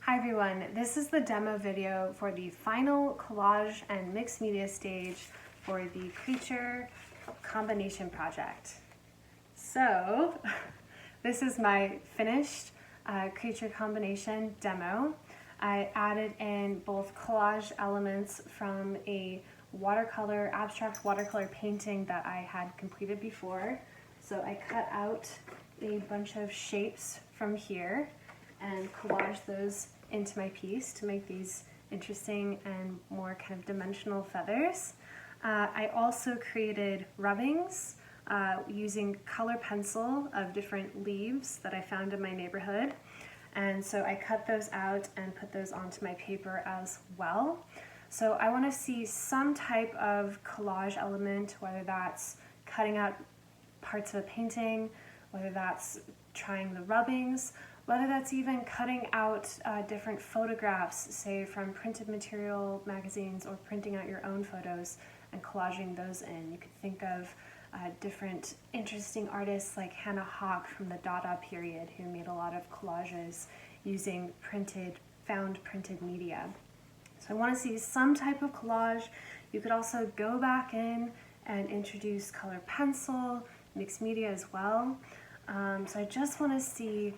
Hi everyone, this is the demo video for the final collage and mixed media stage for the creature combination project. So this is my finished creature combination demo. I added in both collage elements from a watercolor, abstract watercolor painting that I had completed before. So I cut out a bunch of shapes from here and collage those into my piece to make these interesting and more kind of dimensional feathers. I also created rubbings using color pencil of different leaves that I found in my neighborhood. And so I cut those out and put those onto my paper as well. So I want to see some type of collage element, whether that's cutting out parts of a painting, whether that's trying the rubbings, whether that's even cutting out different photographs, say from printed material magazines, or printing out your own photos and collaging those in. You could think of different interesting artists like Hannah Hawk from the Dada period, who made a lot of collages using found printed media. So I want to see some type of collage. You could also go back in and introduce color pencil, mixed media as well. So I just want to see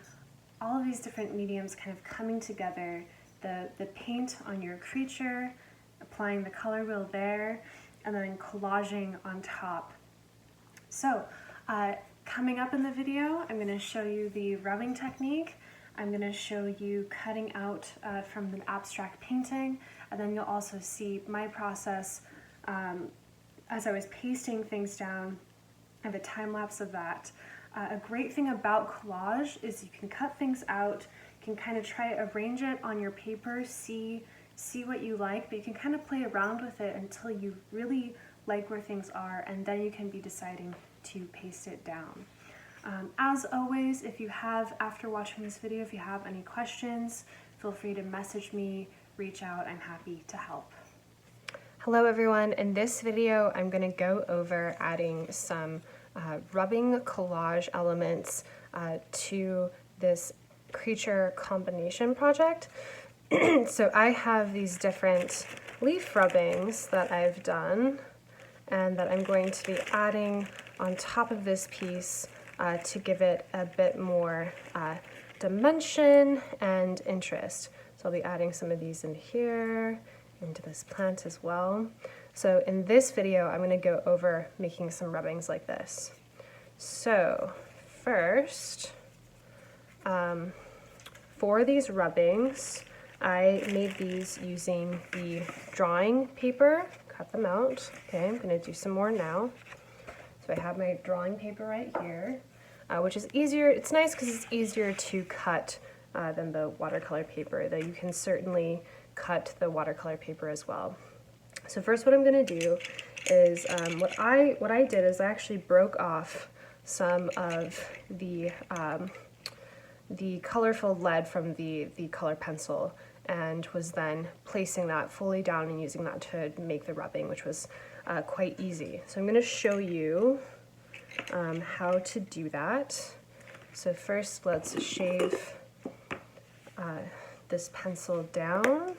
all of these different mediums kind of coming together, the paint on your creature, applying the color wheel there, and then collaging on top. So coming up in the video, I'm going to show you the rubbing technique. I'm going to show you cutting out from the abstract painting, and then you'll also see my process as I was pasting things down. I have a time lapse of that. A great thing about collage is you can cut things out, you can kind of try to arrange it on your paper, see what you like, but you can kind of play around with it until you really like where things are, and then you can be deciding to paste it down. As always, if you have, after watching this video, if you have any questions, feel free to message me, reach out, I'm happy to help. Hello everyone, in this video I'm going to go over adding some rubbing collage elements to this creature combination project. So I have these different leaf rubbings that I've done and that I'm going to be adding on top of this piece to give it a bit more dimension and interest. So I'll be adding some of these in here, into this plant as well. So in this video, I'm going to go over making some rubbings like this. So first, for these rubbings, I made these using the drawing paper, cut them out. Okay, I'm going to do some more now. So I have my drawing paper right here, which is easier. It's nice because it's easier to cut than the watercolor paper, though you can certainly cut the watercolor paper as well. So first what I'm going to do is, what I did is I actually broke off some of the colorful lead from the color pencil and was then placing that fully down and using that to make the rubbing, which was quite easy. So I'm going to show you how to do that. So first let's shave this pencil down.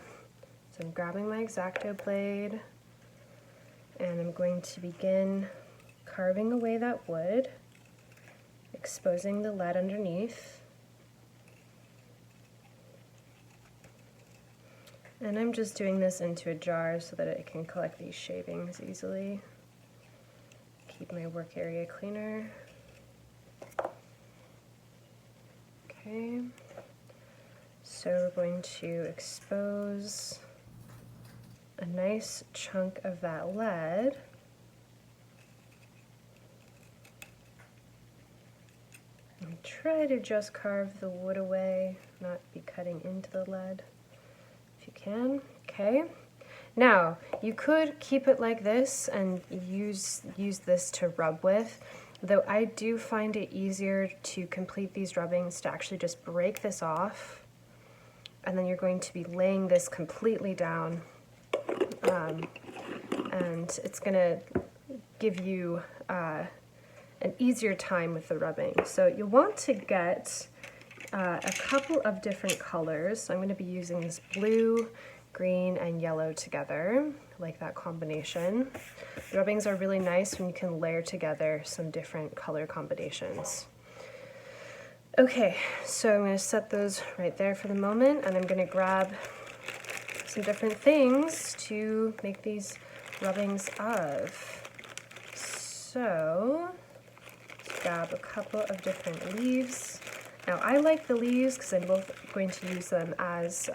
So I'm grabbing my X-Acto blade and I'm going to begin carving away that wood, exposing the lead underneath. And I'm just doing this into a jar so that it can collect these shavings easily. Keep my work area cleaner. Okay. So we're going to expose a nice chunk of that lead. And try to just carve the wood away, not be cutting into the lead if you can. Okay. Now, you could keep it like this and use this to rub with, though I do find it easier to complete these rubbings to actually just break this off, and then you're going to be laying this completely down. And it's going to give you an easier time with the rubbing. So you want to get a couple of different colors. So I'm going to be using this blue, green, and yellow together. I like that combination. The rubbings are really nice when you can layer together some different color combinations. Okay, so I'm going to set those right there for the moment, and I'm going to grab some different things to make these rubbings of. So, let's grab a couple of different leaves. Now, I like the leaves because I'm both going to use them as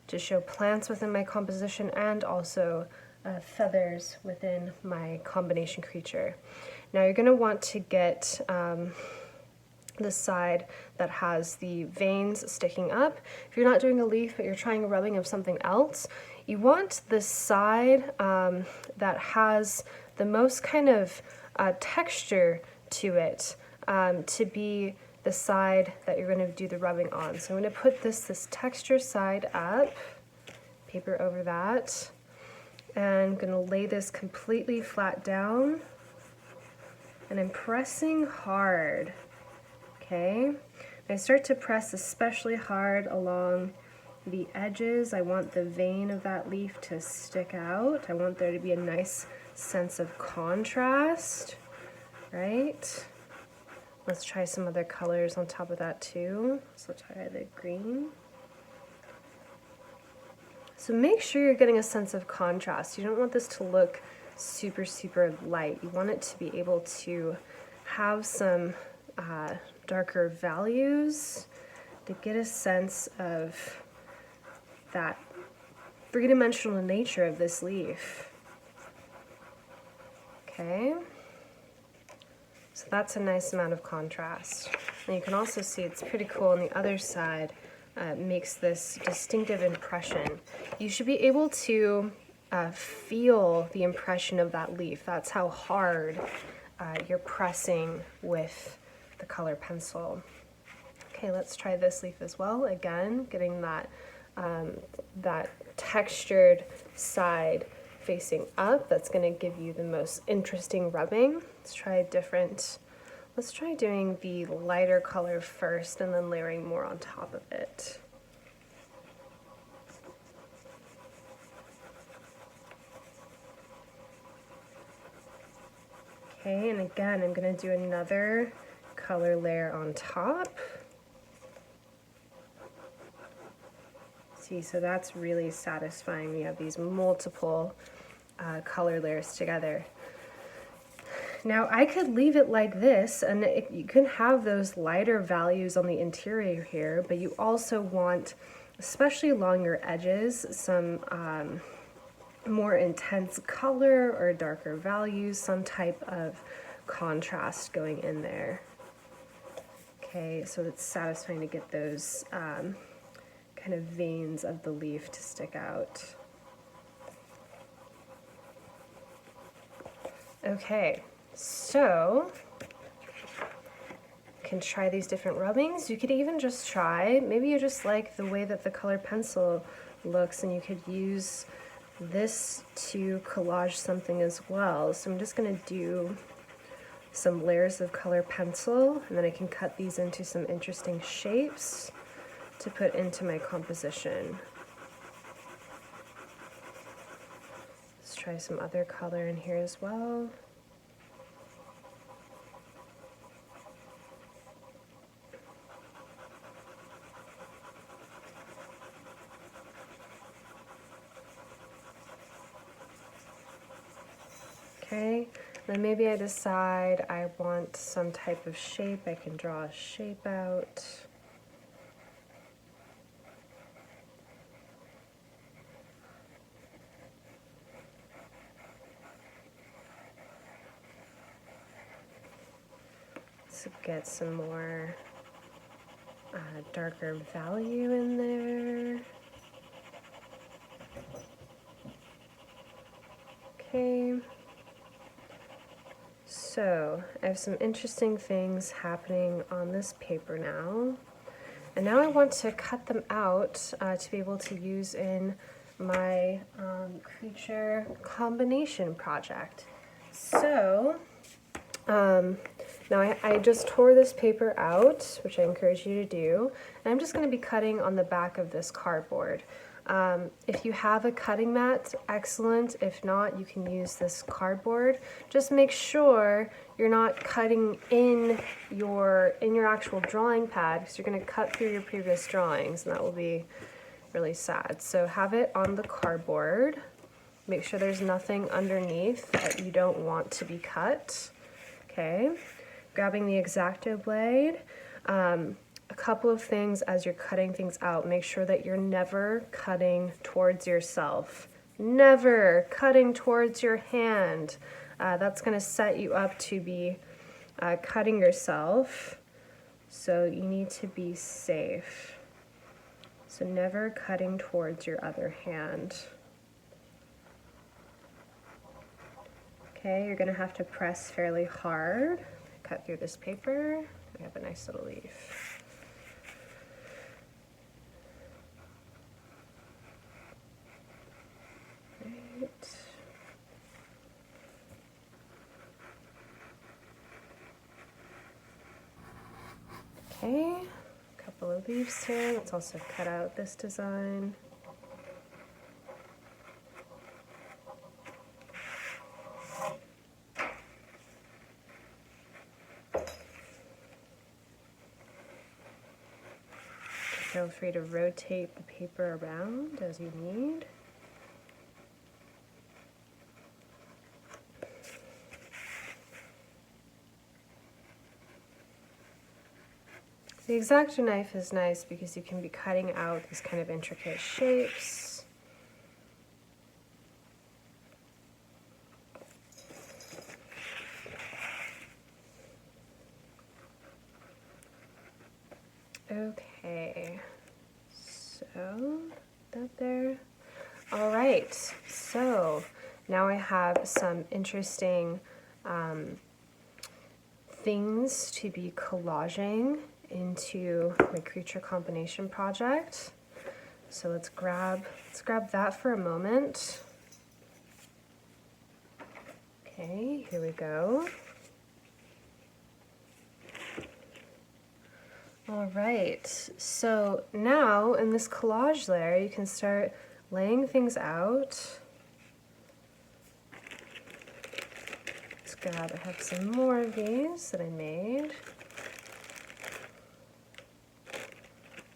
to show plants within my composition and also feathers within my combination creature. Now, you're going to want to get the side that has the veins sticking up. If you're not doing a leaf but you're trying a rubbing of something else, you want the side that has the most kind of texture to it to be the side that you're going to do the rubbing on. So I'm going to put this texture side up, paper over that, and I'm going to lay this completely flat down, and I'm pressing hard. Okay, I start to press especially hard along the edges. I want the vein of that leaf to stick out. I want there to be a nice sense of contrast, right? Let's try some other colors on top of that too. So try the green. So make sure you're getting a sense of contrast. You don't want this to look super, super light. You want it to be able to have some darker values to get a sense of that three-dimensional nature of this leaf. Okay, so that's a nice amount of contrast. And you can also see it's pretty cool on the other side. Makes this distinctive impression. You should be able to feel the impression of that leaf. That's how hard you're pressing with the color pencil. Okay, let's try this leaf as well. Again, getting that that textured side facing up. That's going to give you the most interesting rubbing. Let's try a different. Let's try doing the lighter color first and then layering more on top of it. Okay, and again, I'm going to do another color layer on top. See, so that's really satisfying. You have these multiple color layers together. Now, I could leave it like this, and you can have those lighter values on the interior here, but you also want, especially along your edges, some more intense color or darker values, some type of contrast going in there. Okay, so it's satisfying to get those kind of veins of the leaf to stick out. Okay, so you can try these different rubbings. You could even just try, maybe you just like the way that the color pencil looks and you could use this to collage something as well. So I'm just going to do some layers of color pencil, and then I can cut these into some interesting shapes to put into my composition. Let's try some other color in here as well. Okay, then maybe I decide I want some type of shape. I can draw a shape out. Let's get some more darker value in there. Okay. So I have some interesting things happening on this paper now, and now I want to cut them out to be able to use in my creature combination project. So Now I just tore this paper out, which I encourage you to do, and I'm just going to be cutting on the back of this cardboard. If you have a cutting mat, excellent. If not, you can use this cardboard. Just make sure you're not cutting in your actual drawing pad, because you're going to cut through your previous drawings, and that will be really sad. So have it on the cardboard. Make sure there's nothing underneath that you don't want to be cut. Okay, grabbing the X-Acto blade. A couple of things as you're cutting things out. Make sure that you're never cutting towards yourself. Never cutting towards your hand. That's going to set you up to be cutting yourself. So you need to be safe. So never cutting towards your other hand. Okay, you're going to have to press fairly hard. Cut through this paper. We have a nice little leaf. Right. Okay, a couple of leaves here. Let's also cut out this design. Feel free to rotate the paper around as you need. The X-Acto knife is nice because you can be cutting out these kind of intricate shapes. Okay, so that there. All right, so now I have some interesting things to be collaging into my creature combination project. So let's grab that for a moment. Okay, here we go. All right, so now in this collage layer, you can start laying things out. Let's grab, I have some more of these that I made.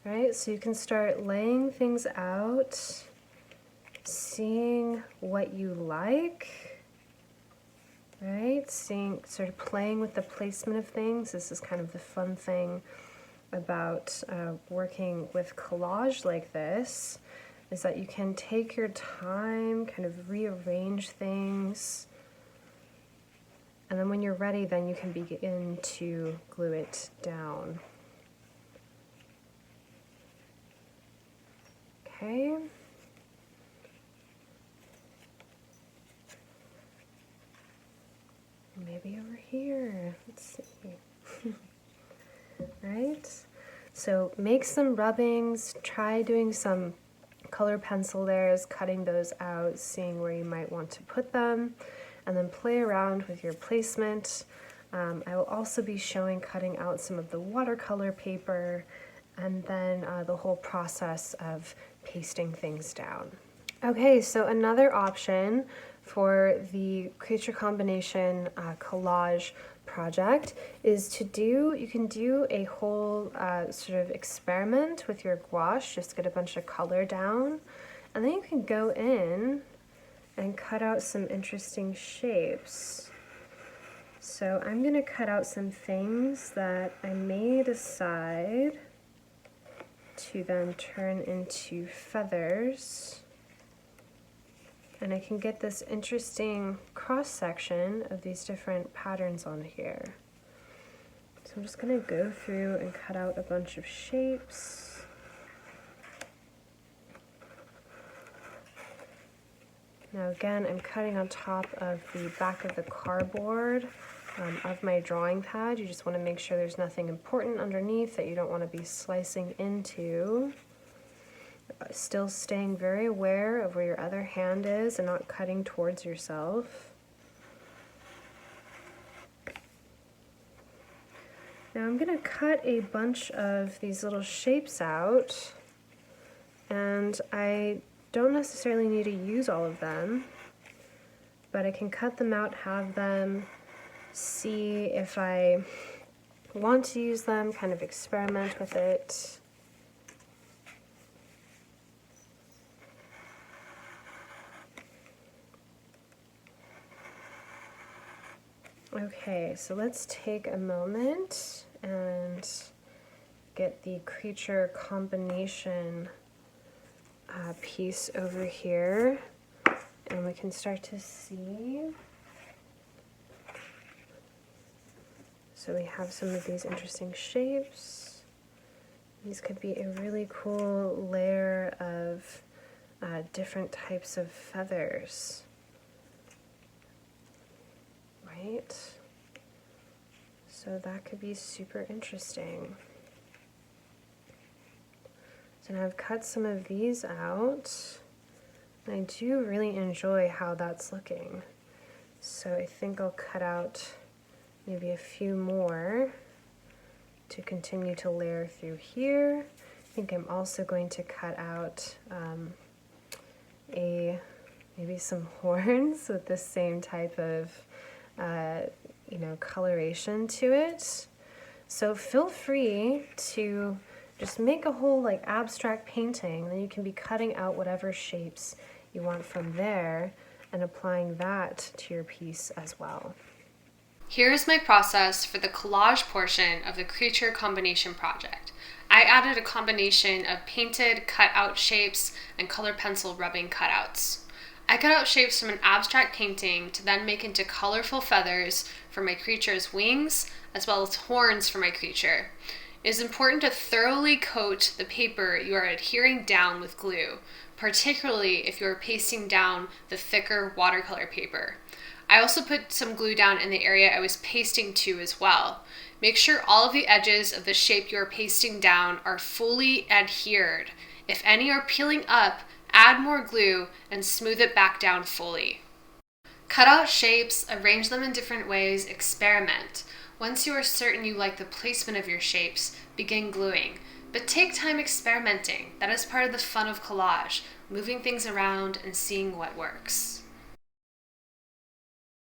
All right, so you can start laying things out, seeing what you like, right? Sort of playing with the placement of things. This is kind of the fun thing about working with collage like this, is that you can take your time, kind of rearrange things, and then when you're ready, then you can begin to glue it down. Okay. Maybe over here, let's see. Right? So make some rubbings, try doing some color pencil layers, cutting those out, seeing where you might want to put them, and then play around with your placement. I will also be showing cutting out some of the watercolor paper, and then the whole process of pasting things down. Okay, so another option for the creature combination collage project is you can do a whole sort of experiment with your gouache, just get a bunch of color down, and then you can go in and cut out some interesting shapes. So I'm going to cut out some things that I may decide to then turn into feathers. And I can get this interesting cross-section of these different patterns on here. So I'm just going to go through and cut out a bunch of shapes. Now again, I'm cutting on top of the back of the cardboard of my drawing pad. You just want to make sure there's nothing important underneath that you don't want to be slicing into. Still staying very aware of where your other hand is and not cutting towards yourself. Now I'm going to cut a bunch of these little shapes out, and I don't necessarily need to use all of them, but I can cut them out, have them, see if I want to use them, kind of experiment with it. Okay, so let's take a moment and get the creature combination piece over here, and we can start to see. So we have some of these interesting shapes. These could be a really cool layer of different types of feathers. Right? So that could be super interesting. So now I've cut some of these out, and I do really enjoy how that's looking. So I think I'll cut out maybe a few more to continue to layer through here. I think I'm also going to cut out maybe some horns with the same type of coloration to it. So feel free to just make a whole like abstract painting, then you can be cutting out whatever shapes you want from there and applying that to your piece as well. Here's my process for the collage portion of the creature combination project. I added a combination of painted cut-out shapes and color pencil rubbing cutouts. I cut out shapes from an abstract painting to then make into colorful feathers for my creature's wings, as well as horns for my creature. It is important to thoroughly coat the paper you are adhering down with glue, particularly if you are pasting down the thicker watercolor paper. I also put some glue down in the area I was pasting to as well. Make sure all of the edges of the shape you are pasting down are fully adhered. If any are peeling up, add more glue and smooth it back down fully. Cut out shapes, arrange them in different ways, experiment. Once you are certain you like the placement of your shapes, begin gluing. But take time experimenting. That is part of the fun of collage, moving things around and seeing what works.